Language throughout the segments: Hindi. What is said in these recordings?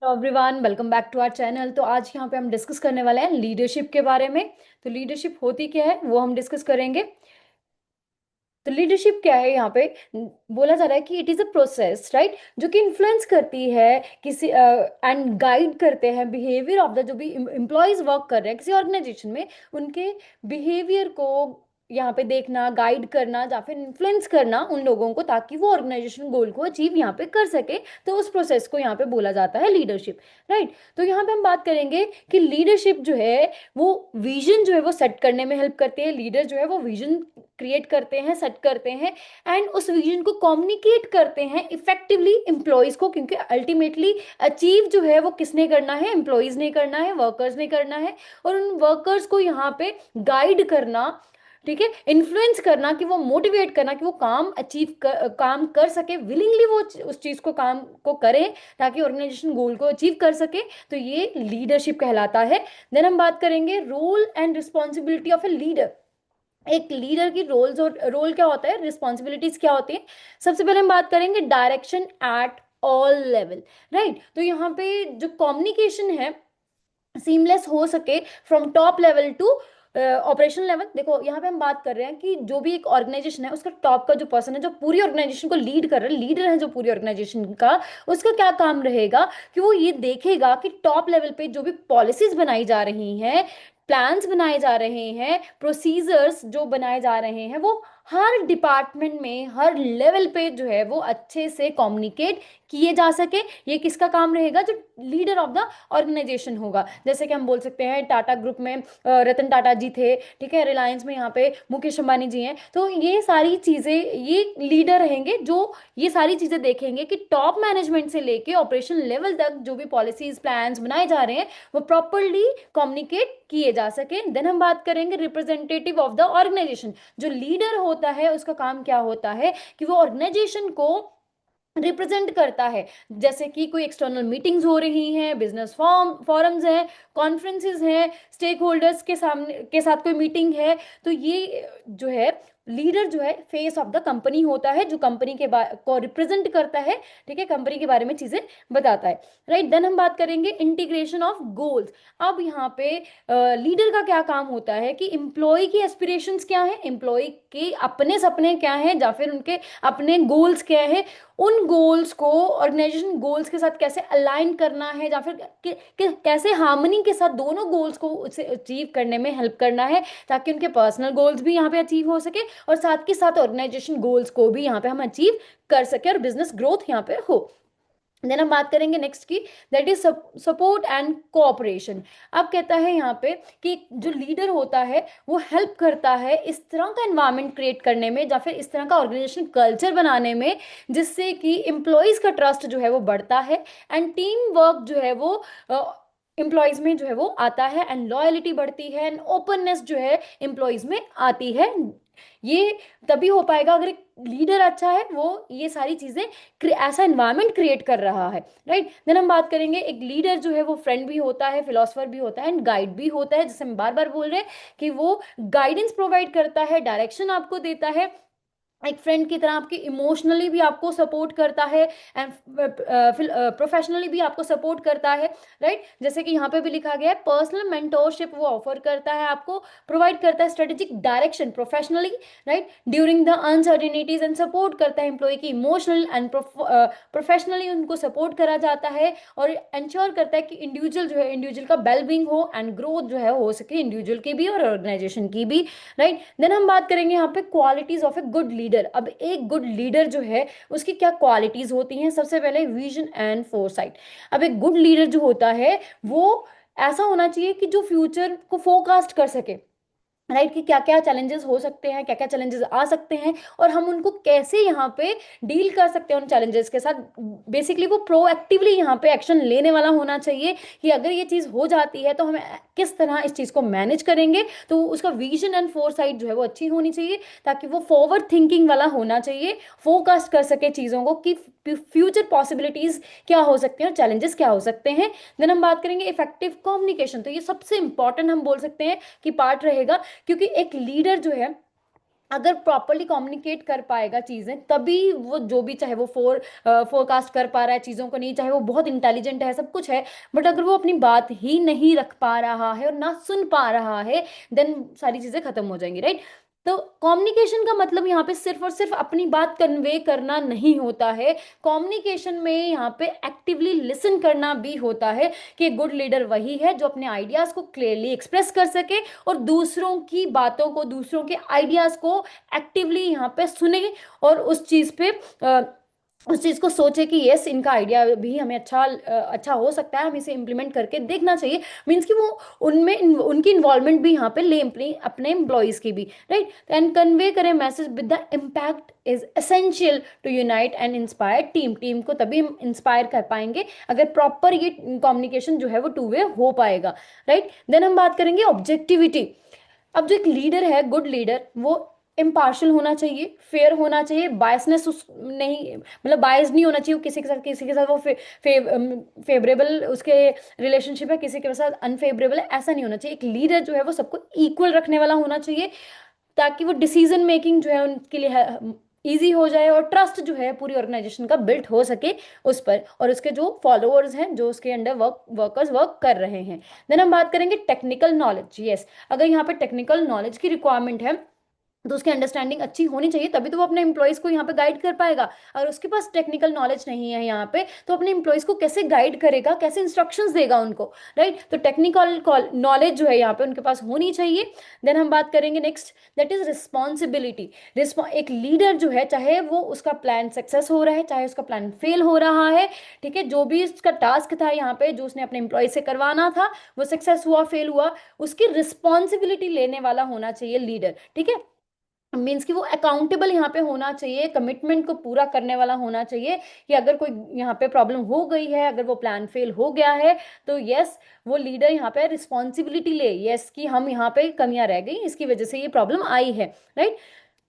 Everyone, welcome back to our channel. तो आज यहाँ पे हम डिस्कस करने वाले हैं लीडरशिप के बारे में। तो लीडरशिप होती क्या है वो हम डिस्कस करेंगे। तो लीडरशिप क्या है यहाँ पे? बोला जा रहा है कि it is a process, right, जो कि इन्फ्लुएंस करती है किसी एंड गाइड करते हैं बिहेवियर ऑफ द जो भी एम्प्लॉयज वर्क कर रहे हैं किसी ऑर्गेनाइजेशन में, उनके बिहेवियर को यहाँ पे देखना, गाइड करना या फिर इन्फ्लुएंस करना उन लोगों को, ताकि वो ऑर्गेनाइजेशन गोल को अचीव यहाँ पे कर सके। तो उस प्रोसेस को यहाँ पे बोला जाता है लीडरशिप, राइट। तो यहाँ पे हम बात करेंगे कि लीडरशिप जो है वो विजन जो है वो सेट करने में हेल्प करती है। लीडर जो है वो विजन क्रिएट करते हैं, सेट करते हैं एंड उस विजन को कम्युनिकेट करते हैं इफेक्टिवली एम्प्लॉयज को, क्योंकि अल्टीमेटली अचीव जो है वो किसने करना है? एम्प्लॉयज ने करना है, वर्कर्स ने करना है। और उन वर्कर्स को यहाँ पे गाइड करना, ठीक है, इन्फ्लुएंस करना, कि वो मोटिवेट करना कि वो काम कर सके, विलिंगली वो उस चीज को काम को करें ताकि ऑर्गेनाइजेशन गोल को अचीव कर सके। तो ये लीडरशिप कहलाता है। देन हम बात करेंगे role and responsibility of a leader. एक लीडर की रोल्स और रोल क्या होता है, रिस्पॉन्सिबिलिटीज क्या होती है। सबसे पहले हम बात करेंगे direction at all level, right. तो यहाँ पे जो कम्युनिकेशन है सीमलेस हो सके from top level to operation level. देखो यहाँ पे हम बात कर रहे हैं कि जो भी एक ऑर्गेनाइजेशन है उसका टॉप का जो पर्सन है जो पूरी ऑर्गेनाइजेशन को लीड कर रहा है, लीडर है जो पूरी ऑर्गेनाइजेशन का, उसका क्या काम रहेगा कि वो ये देखेगा कि टॉप लेवल पे जो भी पॉलिसीज बनाई जा रही हैं, प्लान्स बनाए जा रहे हैं, प्रोसीजर्स जो बनाए जा रहे हैं, वो हर डिपार्टमेंट में हर लेवल पे जो है वो अच्छे से कम्युनिकेट किए जा सके। ये किसका काम रहेगा? जो लीडर ऑफ द ऑर्गेनाइजेशन होगा। जैसे कि हम बोल सकते हैं टाटा ग्रुप में रतन टाटा जी थे, ठीक है, रिलायंस में यहाँ पे मुकेश अंबानी जी हैं। तो ये सारी चीजें, ये लीडर रहेंगे जो ये सारी चीजें देखेंगे कि टॉप मैनेजमेंट से लेके ऑपरेशन लेवल तक जो भी पॉलिसीज प्लान्स बनाए जा रहे हैं वो प्रॉपरली कम्युनिकेट किए जा सके। देन हम बात करेंगे रिप्रेजेंटेटिव ऑफ द ऑर्गेनाइजेशन। जो लीडर होता है उसका काम क्या होता है कि वो ऑर्गेनाइजेशन को रिप्रेजेंट करता है। जैसे कि कोई एक्सटर्नल मीटिंग्स हो रही हैं, बिजनेस फॉरम्स हैं, कॉन्फ्रेंसेस हैं, स्टेक होल्डर्स के सामने के साथ कोई मीटिंग है, तो ये जो है लीडर जो है फेस ऑफ द कंपनी होता है, जो कंपनी के को रिप्रेजेंट करता है, ठीक है, कंपनी के बारे में चीजें बताता है, राइट। देन हम बात करेंगे इंटीग्रेशन ऑफ गोल्स। अब यहाँ पे लीडर का क्या काम होता है कि एम्प्लॉय की एस्पिरेशंस क्या है, एम्प्लॉय के अपने सपने क्या हैं या फिर उनके अपने गोल्स क्या है, उन गोल्स को ऑर्गेनाइजेशन गोल्स के साथ कैसे अलाइन करना है या फिर कैसे हार्मनी के साथ दोनों गोल्स को उसे अचीव करने में हेल्प करना है, ताकि उनके पर्सनल गोल्स भी यहाँ पे अचीव हो सके और साथ के साथ ऑर्गेनाइजेशन गोल्स को भी यहाँ पे हम अचीव कर सके और बिजनेस ग्रोथ यहाँ पे हो। देन हम बात करेंगे नेक्स्ट की, that is support and cooperation. अब कहता है यहाँ पे कि जो लीडर होता है वो हेल्प करता है इस तरह का एनवायरनमेंट क्रिएट करने में या फिर इस तरह का ऑर्गेनाइजेशन कल्चर बनाने में जिससे कि एम्प्लॉयज का ट्रस्ट जो है वो बढ़ता है एंड टीम वर्क जो है वो एम्प्लॉयज में जो है वो आता है एंड लॉयलिटी बढ़ती है एंड ओपननेस जो है एम्प्लॉयज में आती है। ये तभी हो पाएगा अगर एक लीडर अच्छा है, वो ये सारी चीजें ऐसा एनवायरनमेंट क्रिएट कर रहा है, राइट। देन हम बात करेंगे एक लीडर जो है वो फ्रेंड भी होता है, फिलोसफर भी होता है एंड गाइड भी होता है। जैसे हम बार बार बोल रहे हैं कि वो गाइडेंस प्रोवाइड करता है, डायरेक्शन आपको देता है, एक फ्रेंड की तरह आपकी इमोशनली भी आपको सपोर्ट करता है एंड प्रोफेशनली भी आपको सपोर्ट करता है, राइट। जैसे कि यहाँ पे भी लिखा गया है पर्सनल मेंटोरशिप वो ऑफर करता है, आपको प्रोवाइड करता है strategic direction professionally, right, during the uncertainties and support करता है एम्प्लॉय की इमोशनल एंड प्रोफेशनली उनको सपोर्ट करा जाता है और इंश्योर करता है कि इंडिविजुअल जो है इंडिविजुअल का वेलबींग हो एंड ग्रोथ जो है हो सके इंडिविजुअल की भी और ऑर्गेनाइजेशन की भी, राइट। देन हम बात करेंगे यहाँ पे qualities of a good leader. अब एक गुड लीडर जो है उसकी क्या क्वालिटीज होती हैं? सबसे पहले विजन एंड फोरसाइट। अब एक गुड लीडर जो होता है वो ऐसा होना चाहिए कि जो फ्यूचर को फोरकास्ट कर सके, राइट, कि क्या क्या चैलेंजेस हो सकते हैं, क्या क्या चैलेंजेस आ सकते हैं और हम उनको कैसे यहाँ पे डील कर सकते हैं उन चैलेंजेस के साथ। बेसिकली वो प्रोएक्टिवली यहाँ पे एक्शन लेने वाला होना चाहिए कि अगर ये चीज़ हो जाती है तो हम किस तरह इस चीज़ को मैनेज करेंगे। तो उसका विजन एंड फोरसाइट जो है वो अच्छी होनी चाहिए, ताकि वो फॉरवर्ड थिंकिंग वाला होना चाहिए, फोरकास्ट कर सके चीज़ों को कि फ्यूचर पॉसिबिलिटीज क्या हो सकती हैं और चैलेंजेस क्या हो सकते हैं। देन हम बात करेंगे इफेक्टिव कम्युनिकेशन। तो ये सबसे इंपॉर्टेंट हम बोल सकते हैं कि पार्ट रहेगा, क्योंकि एक लीडर जो है अगर प्रॉपरली कम्युनिकेट कर पाएगा चीजें, तभी वो जो भी, चाहे वो फोरकास्ट कर पा रहा है चीजों को, नहीं चाहे वो बहुत इंटेलिजेंट है, सब कुछ है, बट अगर वो अपनी बात ही नहीं रख पा रहा है और ना सुन पा रहा है, देन सारी चीजें खत्म हो जाएंगी, राइट। तो कम्युनिकेशन का मतलब यहाँ पे सिर्फ और सिर्फ अपनी बात कन्वे करना नहीं होता है। कम्युनिकेशन में यहाँ पे एक्टिवली लिसन करना भी होता है, कि गुड लीडर वही है जो अपने आइडियाज को क्लियरली एक्सप्रेस कर सके और दूसरों की बातों को, दूसरों के आइडियाज को एक्टिवली यहाँ पे सुने, और उस चीज पे उस चीज को सोचे कि यस, इनका आइडिया भी हमें अच्छा हो सकता है, हमें इसे इम्प्लीमेंट करके देखना चाहिए। मीन्स कि वो उनमें उनकी इन्वॉल्वमेंट भी यहाँ पे ले, अपनी अपने एम्प्लॉयज की भी, राइट। एंड कन्वे करें message with the impact is essential to unite and inspire team. Team को तभी हम इंस्पायर कर पाएंगे अगर प्रॉपर ये कम्युनिकेशन जो है वो टू वे हो पाएगा, राइट। देन हम बात करेंगे ऑब्जेक्टिविटी। अब जो एक लीडर है, गुड लीडर, वो इम्पार्शियल होना चाहिए, फेयर होना चाहिए, बायसनेस उस नहीं, मतलब बायस नहीं होना चाहिए, किसी के साथ वो फेवरेबल उसके रिलेशनशिप है, किसी के साथ अनफेवरेबल है, ऐसा नहीं होना चाहिए। एक लीडर जो है वो सबको इक्वल रखने वाला होना चाहिए, ताकि वो डिसीजन मेकिंग जो है उनके लिए इजी हो जाए, और ट्रस्ट जो है पूरी ऑर्गेनाइजेशन का बिल्ट हो सके उस पर, और उसके जो फॉलोअर्स हैं, जो उसके अंडर वर्कर्स वर्क कर रहे हैं। देन हम बात करेंगे टेक्निकल नॉलेज। यस, अगर यहाँ पे टेक्निकल नॉलेज की रिक्वायरमेंट है, तो उसकी अंडरस्टैंडिंग अच्छी होनी चाहिए, तभी तो वो अपने एम्प्लॉयज को यहाँ पे गाइड कर पाएगा। अगर उसके पास टेक्निकल नॉलेज नहीं है यहाँ पे, तो अपने एम्प्लॉयज को कैसे गाइड करेगा, कैसे इंस्ट्रक्शंस देगा उनको, राइट। तो टेक्निकल नॉलेज जो है यहाँ पे उनके पास होनी चाहिए। देन हम बात करेंगे नेक्स्ट, दैट इज रिस्पॉन्सिबिलिटी। एक लीडर जो है, चाहे वो उसका प्लान सक्सेस हो रहा है, चाहे उसका प्लान फेल हो रहा है, ठीक है, जो भी उसका टास्क था यहाँ पे, जो उसने अपने एम्प्लॉय से करवाना था, वो सक्सेस हुआ फेल हुआ, उसकी रिस्पॉन्सिबिलिटी लेने वाला होना चाहिए लीडर, ठीक है। मीन्स कि वो अकाउंटेबल यहाँ पे होना चाहिए, कमिटमेंट को पूरा करने वाला होना चाहिए, कि अगर कोई यहाँ पे प्रॉब्लम हो गई है, अगर वो प्लान फेल हो गया है, तो यस, वो लीडर यहाँ पे रिस्पॉन्सिबिलिटी ले, यस, कि हम यहाँ पे कमियां रह गई, इसकी वजह से ये प्रॉब्लम आई है, राइट।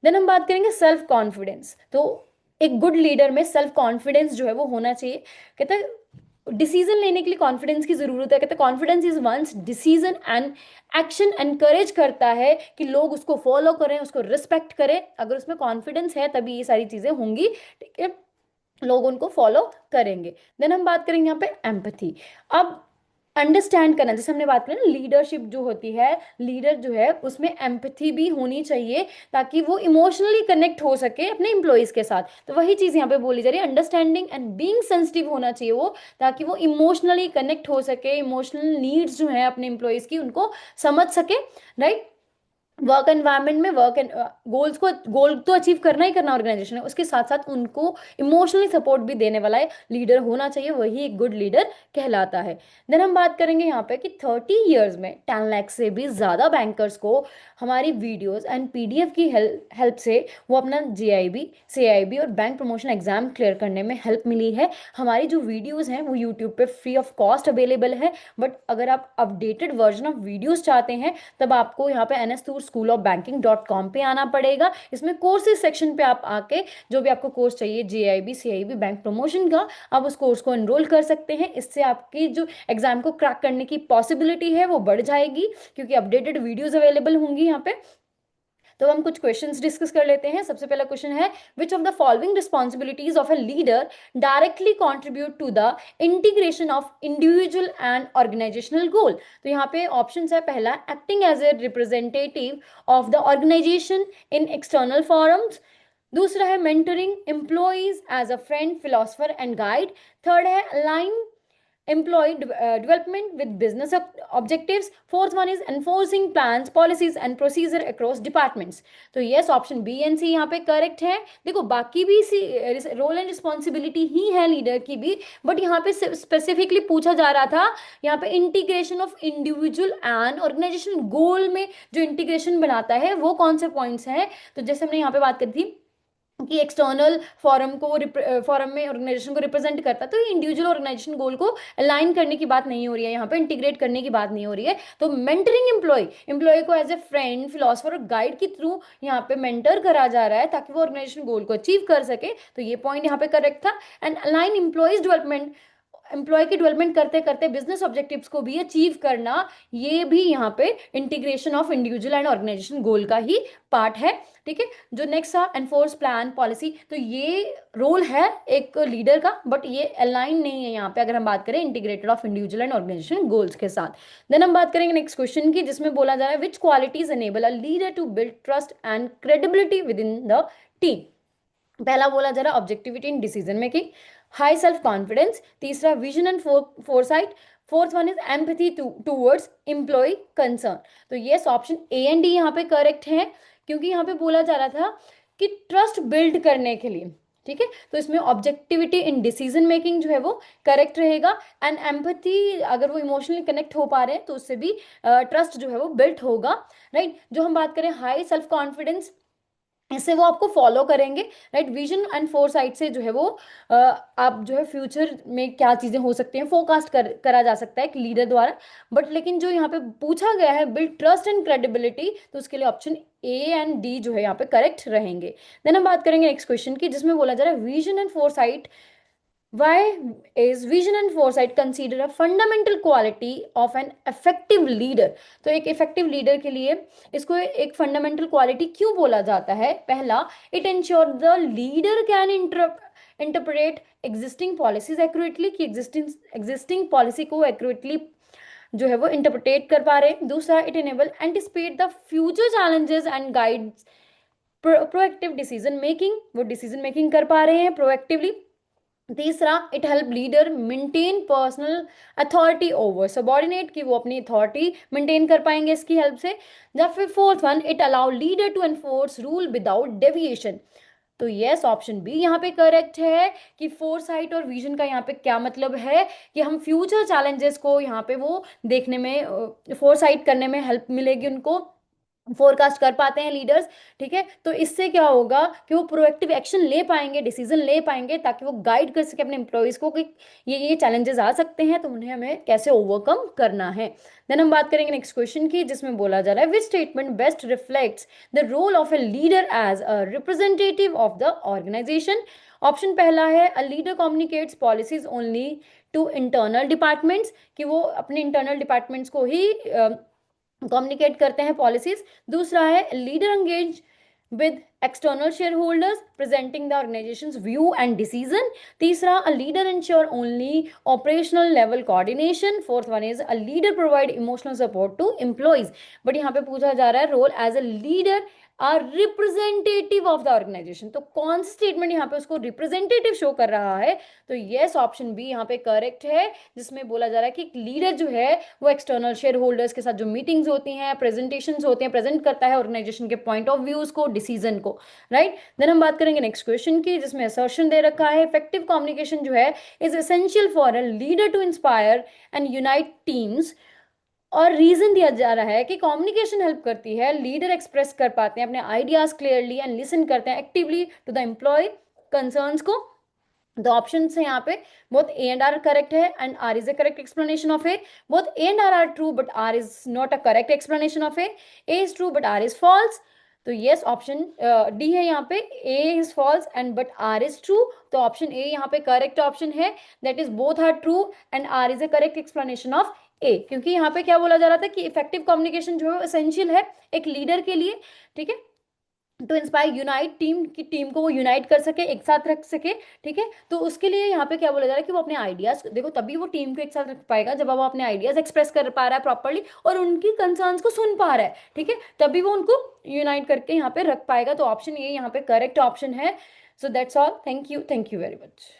देन हम बात करेंगे सेल्फ कॉन्फिडेंस। तो एक गुड लीडर में सेल्फ कॉन्फिडेंस जो है वो होना चाहिए। कहते हैं डिसीजन लेने के लिए कॉन्फिडेंस की जरूरत है, कहते हैं confidence is once decision and action encourage करता है कि लोग उसको फॉलो करें, उसको रिस्पेक्ट करें। अगर उसमें कॉन्फिडेंस है तभी ये सारी चीजें होंगी, ठीक है, लोग उनको फॉलो करेंगे। देन हम बात करेंगे यहाँ पे एम्पथी। अब अंडरस्टैंड करना, जैसे हमने बात करी ना, लीडरशिप जो होती है, लीडर जो है उसमें एम्पथी भी होनी चाहिए, ताकि वो इमोशनली कनेक्ट हो सके अपने एम्प्लॉयज के साथ। तो वही चीज यहाँ पे बोली जा रही है, अंडरस्टैंडिंग एंड बीइंग सेंसिटिव होना चाहिए वो, ताकि वो इमोशनली कनेक्ट हो सके, इमोशनल नीड्स जो है अपने एम्प्लॉयज की उनको समझ सके, राइट। वर्क एनवायरनमेंट में वर्क गोल तो अचीव करना ही करना ऑर्गेनाइजेशन है, उसके साथ साथ उनको इमोशनली सपोर्ट भी देने वाला है लीडर होना चाहिए, वही एक गुड लीडर कहलाता है। देन हम बात करेंगे यहाँ पे कि 30 ईयर्स में 10 लाख से भी ज़्यादा बैंकर्स को हमारी वीडियोस एंड पीडीएफ की हेल्प से वो अपना जीआईबी, सीआईबी और बैंक प्रमोशन एग्जाम क्लियर करने में हेल्प मिली है। हमारी जो वीडियोस हैं वो यूट्यूब पे फ्री ऑफ कॉस्ट अवेलेबल है, बट अगर आप अपडेटेड वर्जन ऑफ वीडियोस चाहते हैं, तब आपको यहाँ पे NSTourSchoolOfBanking.com पे आना पड़ेगा। इसमें कोर्सेज सेक्शन पे आप आके जो भी आपको कोर्स चाहिए, जीआईबी, सीआईबी, बैंक प्रमोशन का, आप उस कोर्स को एनरोल कर सकते हैं। इससे आपकी जो एग्जाम को क्रैक करने की पॉसिबिलिटी है वो बढ़ जाएगी, क्योंकि अपडेटेड वीडियोस अवेलेबल होंगी यहाँ पे। तो हम कुछ क्वेश्चंस डिस्कस कर लेते हैं। सबसे पहला क्वेश्चन है, which of the following responsibilities of a leader directly contribute to the integration of individual and organizational goal. तो यहाँ पे ऑप्शन है, पहला acting as a representative of the organization in external forums, दूसरा है mentoring employees as a friend, philosopher and guide, third है align employee development with business objectives, fourth one is enforcing plans, policies and procedure across departments। तो यस, ऑप्शन बी एंड सी यहाँ पे करेक्ट है। देखो बाकी भी रोल एंड रिस्पॉन्सिबिलिटी ही है लीडर की भी, बट यहाँ पे स्पेसिफिकली पूछा जा रहा था यहाँ पे integration of individual and organization goal में जो इंटीग्रेशन बनाता है वो कौन से पॉइंट्स हैं। तो जैसे हमने यहाँ पे बात करी थी कि एक्सटर्नल फॉरम में ऑर्गेनाइजेशन को रिप्रेजेंट करता है, तो इंडिविजुअल ऑर्गेनाइजेशन गोल को अलाइन करने की बात नहीं हो रही है, यहाँ पे इंटीग्रेट करने की बात नहीं हो रही है। तो मेंटरिंग एम्प्लॉय को एज ए फ्रेंड, फिलोसफर और गाइड के थ्रू यहाँ पे मेंटर करा जा रहा है, ताकि वो ऑर्गेनाइजेशन गोल को अचीव कर सके। तो ये पॉइंट यहाँ पे करेक्ट था। And align employees development employee की डेवलपमेंट करते करते बिजनेस ऑब्जेक्टिव्स को भी अचीव करना, ये भी यहाँ पे integration of individual and organization goal का ही पार्ट है। ठीक है, जो नेक्स्ट था एनफोर्स प्लान पॉलिसी, तो ये रोल है एक लीडर का, बट ये अलाइन नहीं है यहाँ पे अगर हम बात करें integrated of individual and organisation goals के साथ। देन हम बात करेंगे नेक्स्ट क्वेश्चन की, जिसमें बोला जा रहा है which qualities enable a leader to build trust and credibility within the team. पहला बोला जा रहा है objectivity in decision making, high self confidence, तीसरा vision and foresight, fourth one is empathy towards employee concern. तो yes, option A and D यहाँ पे करेक्ट है, क्योंकि यहाँ पे बोला जा रहा था कि ट्रस्ट बिल्ड करने के लिए, ठीक है, तो इसमें ऑब्जेक्टिविटी इन डिसीजन मेकिंग जो है वो करेक्ट रहेगा, एंड एम्पैथी अगर वो इमोशनली कनेक्ट हो पा रहे हैं तो उससे भी ट्रस्ट जो है वो बिल्ड होगा, राइट। जो हम बात करें हाई सेल्फ कॉन्फिडेंस, इससे वो आपको फॉलो करेंगे, राइट। विजन एंड फोरसाइट से जो है वो आप जो है फ्यूचर में क्या चीजें हो सकती हैं फोरकास्ट करा जा सकता है एक लीडर द्वारा। बट लेकिन जो यहाँ पे पूछा गया है बिल्ड ट्रस्ट एंड क्रेडिबिलिटी, तो उसके लिए ऑप्शन ए एंड डी जो है यहाँ पे करेक्ट रहेंगे। देन हम बात करेंगे नेक्स्ट क्वेश्चन की, जिसमें बोला जा रहा है vision and foresight, why is vision and foresight considered a fundamental quality of an effective leader। तो एक इफेक्टिव लीडर के लिए इसको एक फंडामेंटल क्वालिटी क्यों बोला जाता है? पहला, it ensure the leader can interpret existing policies accurately, कि एग्जिस्टिंग पॉलिसी को एक्यूरेटली जो है वो इंटरप्रेट कर पा रहे हैं। दूसरा, it enable anticipate the future challenges and guides proactive decision making, वो डिसीजन मेकिंग कर पा रहे हैं प्रोएक्टिवली। तीसरा, it help leader maintain personal authority over subordinate, कि वो अपनी अथॉरिटी मेंटेन कर पाएंगे इसकी हेल्प से। या फिर fourth one, it allow leader to enforce rule without deviation. तो यस, ऑप्शन बी यहाँ पे करेक्ट है कि फोरसाइट और विजन का यहाँ पे क्या मतलब है कि हम फ्यूचर चैलेंजेस को यहाँ पे वो देखने में फोरसाइट करने में हेल्प मिलेगी उनको, फोरकास्ट कर पाते हैं लीडर्स। ठीक है, तो इससे क्या होगा कि वो प्रोएक्टिव एक्शन ले पाएंगे, डिसीजन ले पाएंगे, ताकि वो गाइड कर सके अपने एम्प्लॉयज को कि ये चैलेंजेस आ सकते हैं तो उन्हें हमें कैसे ओवरकम करना है। देन हम बात करेंगे नेक्स्ट क्वेश्चन की, जिसमें बोला जा रहा है which statement best reflects the role of a leader as a representative of the organisation. Option पहला है a leader communicates policies only to internal departments, कि वो अपने इंटरनल डिपार्टमेंट्स को ही कम्युनिकेट करते हैं पॉलिसीज। दूसरा है leader engage with external shareholders presenting the organization's view and decision. तीसरा, a leader ensure only operational level coordination. Fourth one is a leader provide emotional support to employees. But यहाँ पे पूछा जा रहा है role as a leader are representative of the organization, तो कौन सी स्टेटमेंट यहाँ पे उसको रिप्रेजेंटेटिव शो कर रहा है? तो यस, ऑप्शन बी यहाँ पे करेक्ट है, जिसमें बोला जा रहा है कि लीडर जो है वो एक्सटर्नल शेयर होल्डर्स के साथ जो मीटिंग्स होती हैं, प्रेजेंटेशंस होते हैं, प्रेजेंट करता है ऑर्गेनाइजेशन के पॉइंट ऑफ व्यूज को, डिसीजन को, राइट। देन हम बात करेंगे नेक्स्ट क्वेश्चन की, जिसमें असर्शन दे रखा है इफेक्टिव कम्युनिकेशन जो है is essential for a leader to inspire and unite teams. और रीजन दिया जा रहा है कि कम्युनिकेशन हेल्प करती है, लीडर एक्सप्रेस कर पाते हैं अपने आइडियाज क्लियरली एंड लिसन करते हैं actively to the employee concerns को। द ऑप्शन है यहाँ पे both A and R correct है and R is a correct explanation of A. Both A and R true but R is not a correct explanation of A is true but R is false. तो यस, ऑप्शन डी है यहाँ पे, A is false and but R is true. तो ऑप्शन ए यहाँ पे करेक्ट ऑप्शन है, that is both R true and R is a correct explanation of A. क्योंकि यहाँ पे क्या बोला जा रहा था कि इफेक्टिव कम्युनिकेशन जो है एसेंशियल है एक लीडर के लिए, ठीक है, टू इंस्पायर यूनाइट टीम, की टीम को वो यूनाइट कर सके, एक साथ रख सके। ठीक है, तो उसके लिए यहाँ पे क्या बोला जा रहा है कि वो अपने आइडियाज देखो, तभी वो टीम को एक साथ रख पाएगा जब वो अपने आइडियाज एक्सप्रेस कर पा रहा है प्रॉपरली और उनकी कंसर्न्स को सुन पा रहा है। ठीक है, तभी वो उनको यूनाइट करके यहाँ पे रख पाएगा। तो ऑप्शन ए यहाँ पे करेक्ट ऑप्शन है। So that's all, thank you very much.